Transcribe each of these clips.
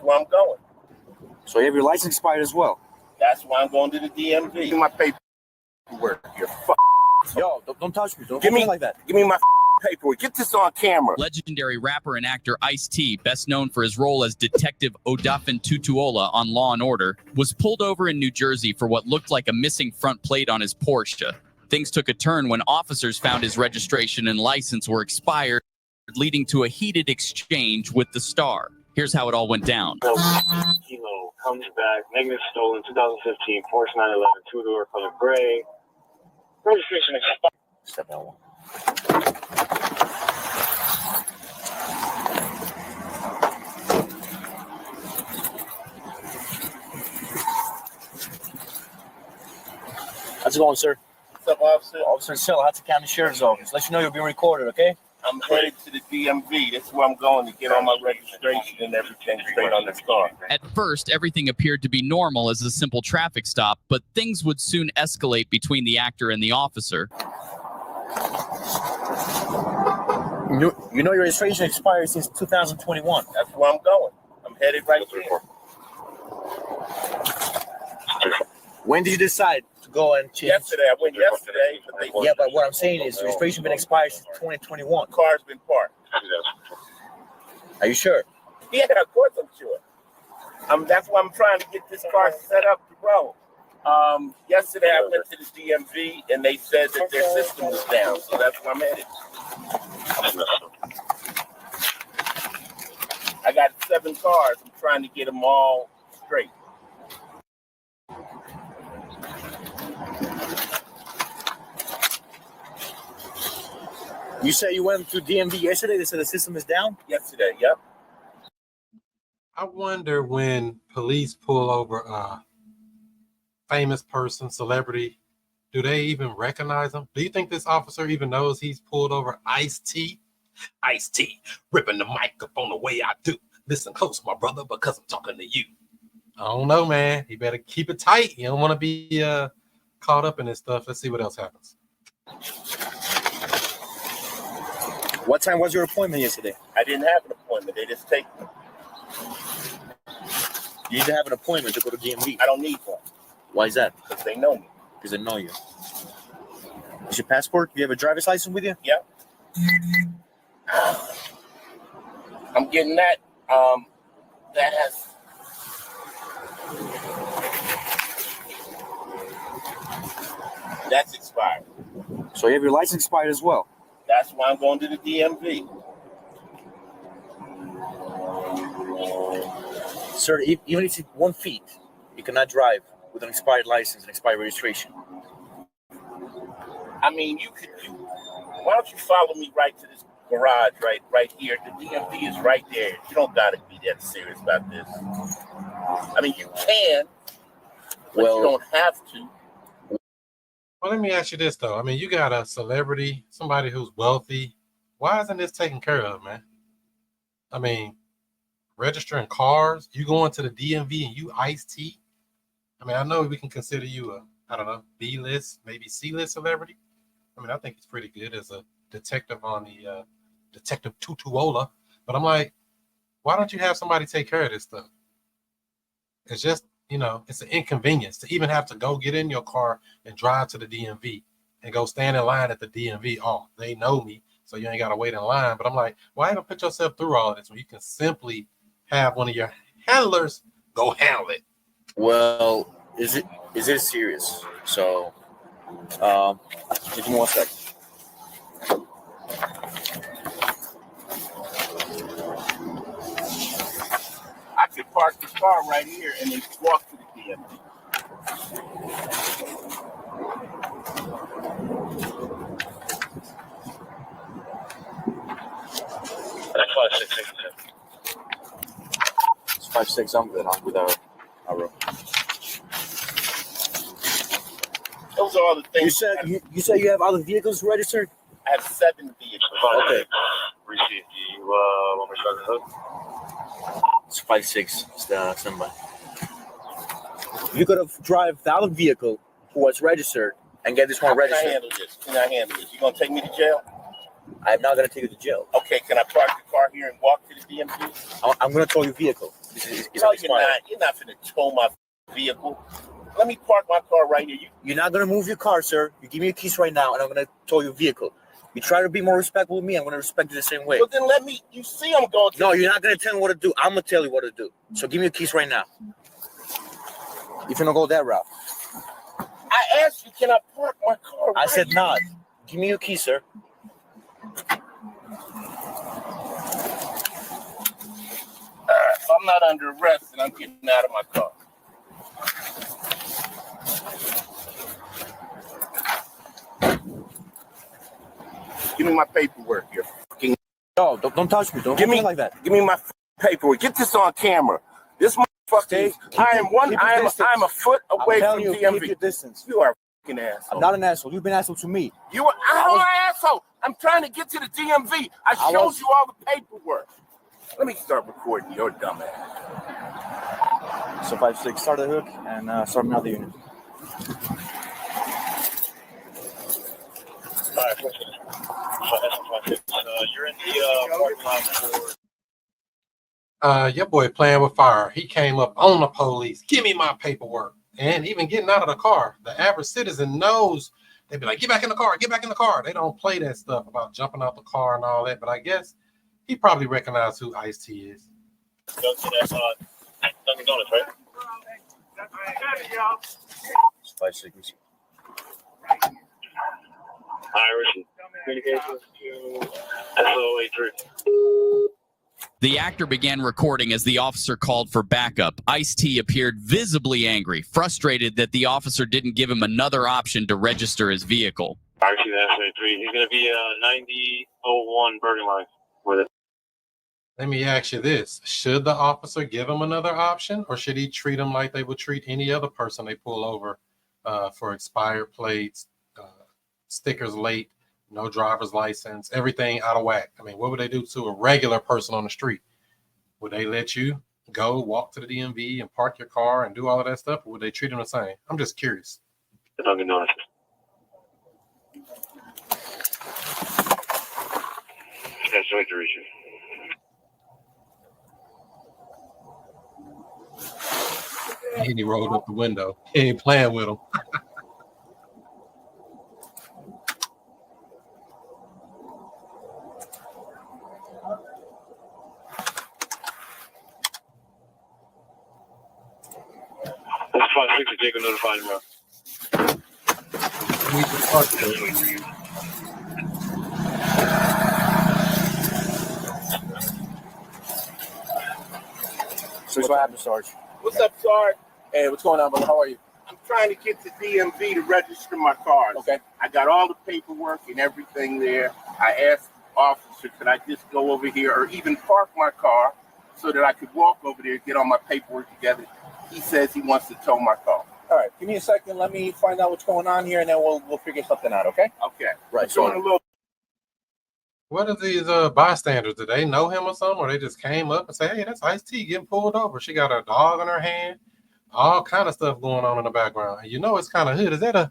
where I'm going. So you have your license expired as well? That's why I'm going to the DMV. Give me my paperwork. You're Yo, don't touch me. Don't give me like that. Give me my paperwork. Get this on camera. Legendary rapper and actor Ice-T, best known for his role as Detective Odafin Tutuola on Law & Order, was pulled over in New Jersey for what looked like a missing front plate on his Porsche. Things took a turn when officers found his registration and license were expired, leading to a heated exchange with the star. Here's how it all went down. Kilo comes back, negative stolen, 2015, Porsche 911, two-door color gray. Registration expired. Step that one. How's it going, sir? What's up, officer? Officer Snail, Hudson County Sheriff's Office. Let you know you're being recorded, okay? I'm headed to the DMV. That's where I'm going to get all my registration and everything straight on this car. At first, everything appeared to be normal as a simple traffic stop, but things would soon escalate between the actor and the officer. You know your registration expired since 2021. That's where I'm going. I'm headed right here. When did you decide to go and change? Yesterday. I went yesterday. But Yeah, but what I'm saying is registration been expired since 2021. the car's been parked. Are you sure? Yeah, of course I'm sure. That's why I'm trying to get this car set up to roll. Yesterday I went to the DMV and they said that their system was down, so that's where I'm headed. I got 7 cars. I'm trying to get them all straight. You said you went to DMV yesterday. They said the system is down? Yesterday, yep. I wonder when police pull over a famous person, celebrity, do they even recognize him? Do you think this officer even knows he's pulled over Ice-T? Ice-T, ripping the mic up on the way I do. Listen close, my brother, because I'm talking to you. I don't know, man. You better keep it tight. You don't want to be caught up in this stuff. Let's see what else happens. What time was your appointment yesterday? I didn't have an appointment. They just take me. You need to have an appointment to go to DMV. I don't need one Why is that? because they know me. Because they know you. Is your passport? Do you have a driver's license with you? Yep. I'm getting that. That has. That's expired. So you have your license expired as well? That's why I'm going to the DMV. Sir, even if it's 1 feet, you cannot drive with an expired license and expired registration. I mean, why don't you follow me right to this garage right here? The DMV is right there. You don't gotta be that serious about this. I mean, you can, but you don't have to. Well, let me ask you this, though. I mean, you got a celebrity, somebody who's wealthy. Why isn't this taken care of, man? I mean, registering cars, you going to the DMV and you Ice-T? I mean, I know we can consider you a, I don't know, B-list, maybe C-list celebrity. I mean, I think it's pretty good as a detective on the Detective Tutuola. But I'm like, why don't you have somebody take care of this stuff? It's just, you know, it's an inconvenience to even have to go get in your car and drive to the DMV and go stand in line at the DMV. Oh, they know me, so you ain't got to wait in line. But I'm like, why even put yourself through all of this when you can simply have one of your handlers go handle it? Well, is it serious? So, give me 1 second. I could park the car right here and then walk to the DMV. That's 566. It's 5'6". I'm good. I'm with our room. Those are all the things. You said you have other vehicles registered? I have 7 vehicles. Okay. Receipt. You want me to start the hood? It's 5'6". Stand by. You could have drive the other vehicle who was registered and get this one How registered. Can I handle this? You gonna take me to jail? I'm not going to take you to jail. Okay, can I park the car here and walk to the DMV? I'm going to tow your vehicle. No, you're not. You're not finna tow my vehicle. Let me park my car right here. You're not gonna move your car, sir. You give me your keys right now, and I'm gonna tow your vehicle. You try to be more respectful with me, I'm gonna respect you the same way. Well, then let me. You see, I'm going to. No, you're not gonna tell me what to do. I'm gonna tell you what to do. So give me your keys right now. You finna go that route? I asked you, can I park my car? I said not. Give me your keys, sir. If I'm not under arrest, then I'm getting out of my car. Give me my paperwork. You're fucking. No, don't touch me. Don't give me like that. Give me my paperwork. Get this on camera. This motherfucker. I'm a foot away from DMV. Keep your distance. You are a fucking asshole. I'm not an asshole. You've been an asshole to me. I'm an asshole. I'm trying to get to the DMV. I showed you all the paperwork. Let me start recording your dumb ass. So 5-6, start the hook and start me out the unit. You're in the parking lot for. Your boy playing with fire. He came up on the police. Give me my paperwork. And even getting out of the car, the average citizen knows. They'd be like, get back in the car, get back in the car. They don't play that stuff about jumping out the car and all that. But I guess he probably recognized who Ice-T is. Dunkin' Donuts, right? 5-6. Irish communications to SO83. The actor began recording as the officer called for backup. Ice-T appeared visibly angry, frustrated that the officer didn't give him another option to register his vehicle. Irish SO83. He's going to be 9001 Bergen Line with it. Let me ask you this. Should the officer give him another option, or should he treat him like they would treat any other person they pull over for expired plates, stickers late, no driver's license, everything out of whack? I mean, what would they do to a regular person on the street? Would they let you go walk to the DMV and park your car and do all of that stuff, or would they treat them the same? I'm just curious. The Dunkin' Donuts. SO83. And he rolled up the window. He ain't playing with him. That's 5-6. Jacob notified him. So what happened, Sarge? What's up, Sarge? Hey, what's going on, brother? How are you? I'm trying to get to DMV to register my cars. Okay. I got all the paperwork and everything there. I asked the officer, could I just go over here or even park my car so that I could walk over there and get all my paperwork together. He says he wants to tow my car. All right, give me a second. Let me find out what's going on here, and then we'll figure something out, okay? Okay. Right. So a little. What are these bystanders? Did they know him or something? Or they just came up and say, hey, that's Ice-T getting pulled over. She got a dog in her hand. All kind of stuff going on in the background. And you know it's kind of hood.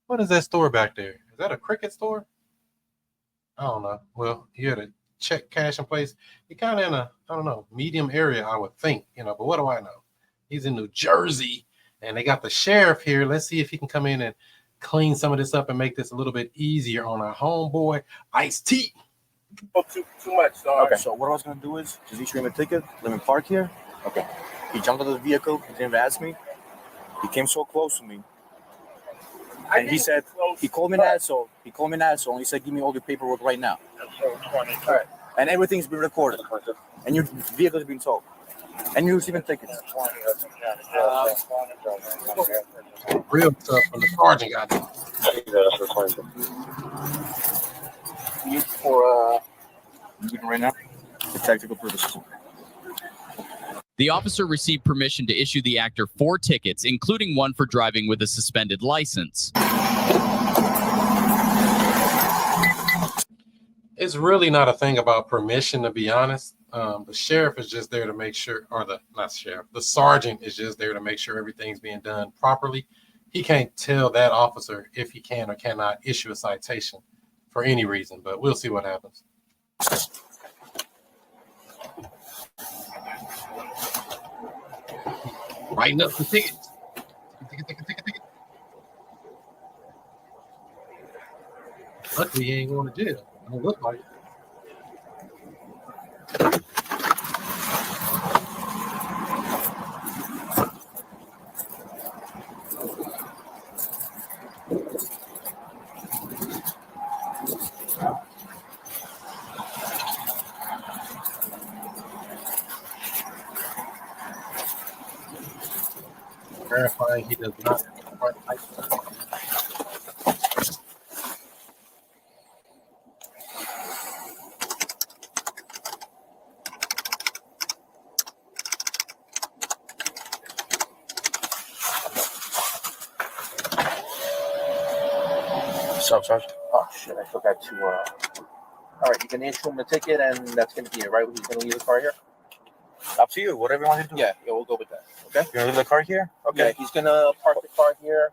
What is that store back there? Is that a Cricket store? I don't know. Well, you had a check cash in place. You're kind of in a, I don't know, medium area, I would think, but what do I know? He's in New Jersey, and they got the sheriff here. Let's see if he can come in and clean some of this up and make this a little bit easier on our homeboy, Ice-T. Too much, Sarge. Okay, so what I was going to do is just issue him a ticket, let him park here. Okay. He jumped out of the vehicle. He didn't ask me. He came so close to me. And he said, he called me an asshole. And he said, give me all your paperwork right now. All right. And everything's been recorded. And your vehicle's been towed. And you're receiving tickets. Real stuff from the sergeant got it. For right now, for tactical purposes. The officer received permission to issue the actor 4 tickets, including one for driving with a suspended license. It's really not a thing about permission, to be honest. The sheriff is just there to make sure, or the sergeant is just there to make sure everything's being done properly. He can't tell that officer if he can or cannot issue a citation for any reason, but we'll see what happens. writing up the tickets. Ticket. Luckily, he ain't going to jail. It don't look like it. Verifying he does not have a front license. So, oh shit, I forgot to. All right, you can issue him the ticket, and that's going to be it, right? He's going to leave the car here. Up to you, whatever you want to do. Yeah, we'll go with that. Okay. You're going to leave the car here? Okay. Yeah, he's going to park the car here.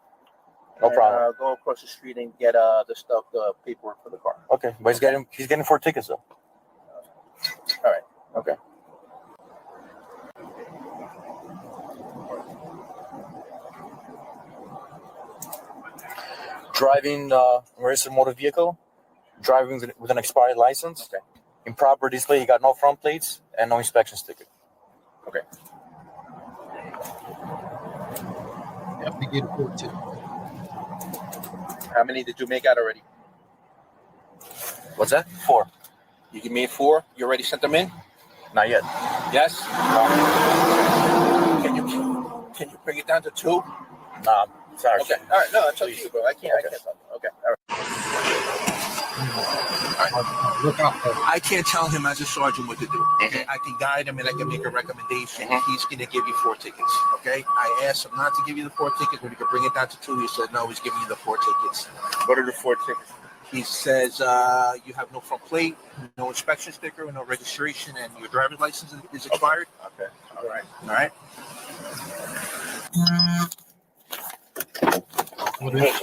No problem. Go across the street and get the stuff, the paperwork for the car. Okay, but he's getting 4 tickets though. All right. Okay. Driving registered motor vehicle, driving with an expired license. Okay. Improper display. He got no front plates and no inspection sticker. Okay. You have to get 4 tickets. How many did you make out already? What's that? 4. You give me 4. You already sent them in? Not yet. Yes. Can you bring it down to 2? Nah. Sorry. Okay. All right. No, it's up to you, bro. I can't. Okay. I can't tell. Okay. All right. Look out for I can't tell him as a sergeant what to do. Okay. I can guide him and I can make a recommendation. He's going to give you 4 tickets. Okay. I asked him not to give you the 4 tickets, but he could bring it down to 2. He said no. He's giving you the 4 tickets. What are the 4 tickets? He says you have no front plate, no inspection sticker, no registration, and your driver's license is expired. Okay. All right. All right. what is it?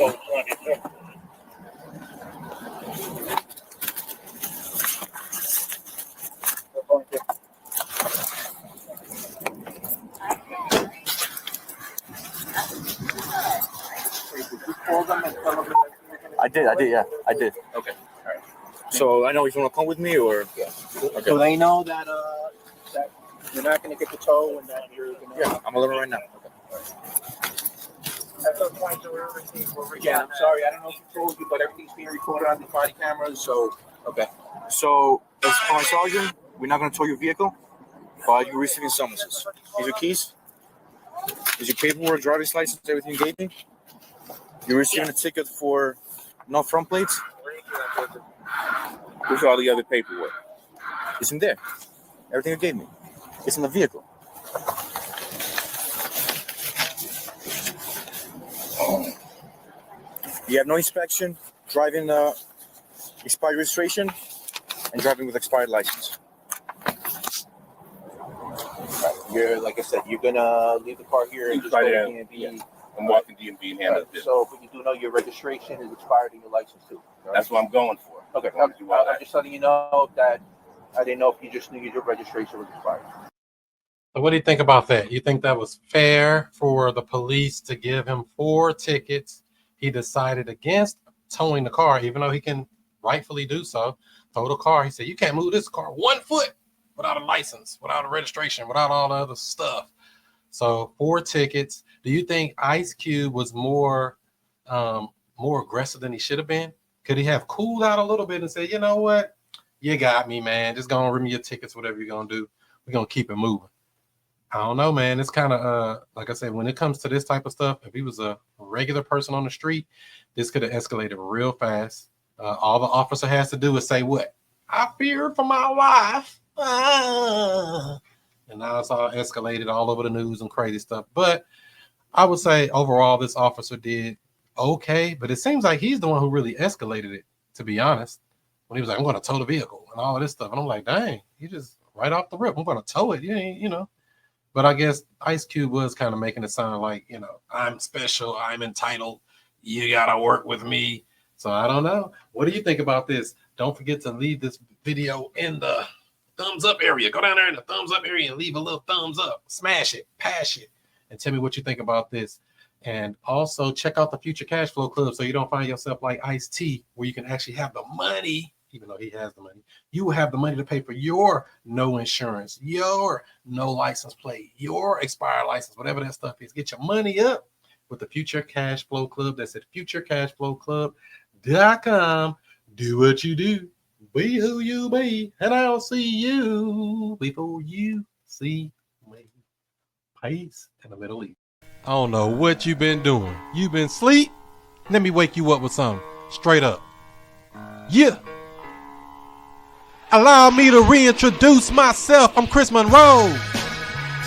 I did, yeah. I did. Okay. All right. So I know if you want to come with me or... Yeah. Okay. So they know that that you're not going to get the tow and that you're going to... Yeah, I'm a little right now. Okay. At some point, yeah, I'm sorry. I don't know if he told you, but everything's being recorded on the body cameras, so... Okay. So, as my sergeant, we're not going to tow your vehicle, but you're receiving summonses. These are keys. Is your paperwork, driver's license, everything you gave me? You're receiving a ticket for no front plates? Where's all the other paperwork? It's in there. Everything you gave me. It's in the vehicle. You have no inspection, driving expired registration, and driving with expired license. You're, like I said, you're gonna leave the car here and just go to DMV. I'm walking DMV and handle this. So, but you do know your registration is expired and your license too. Right? That's what I'm going for. Okay. I'm just letting you know that I didn't know if you just knew your registration was expired. So what do you think about that? You think that was fair for the police to give him 4 tickets? He decided against towing the car, even though he can rightfully do so. Tow the car. He said, you can't move this car 1 foot without a license, without a registration, without all the other stuff. So 4 tickets. Do you think Ice Cube was more aggressive than he should have been? Could he have cooled out a little bit and said, you know what? You got me, man. Just go and rid me your tickets, whatever you're going to do. We're going to keep it moving. I don't know, man. It's kind of, like I said, when it comes to this type of stuff, if he was a regular person on the street, this could have escalated real fast. All the officer has to do is say what? I fear for my life. And now it's all escalated all over the news and crazy stuff. But I would say overall, this officer did okay. But it seems like he's the one who really escalated it, to be honest. When he was like, I'm going to tow the vehicle and all of this stuff. And I'm like, dang, he just right off the rip, I'm going to tow it. You know. But I guess Ice Cube was kind of making it sound like, you know, I'm special, I'm entitled, you got to work with me. So I don't know. What do you think about this? Don't forget to leave this video in the thumbs up area. Go down there in the thumbs up area and leave a little thumbs up. Smash it, pass it. and tell me what you think about this. And also check out the Future Cash Flow Club so you don't find yourself like Ice-T, where you can actually have the money, even though he has the money. You will have the money to pay for your no insurance, your no license plate, your expired license, whatever that stuff is. Get your money up with the Future Cash Flow Club. That's at futurecashflowclub.com. Do what you do. Be who you be. And I'll see you before you see me. Peace in the Middle East. I don't know what you've been doing. You've been asleep? Let me wake you up with something. Straight up. Yeah. Allow me to reintroduce myself. I'm Chris Monroe.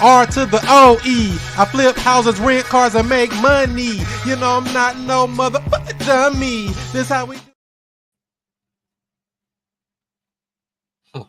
R to the O-E. I flip houses, rent cars, and make money. You know I'm not no motherfucker dummy. This how we do.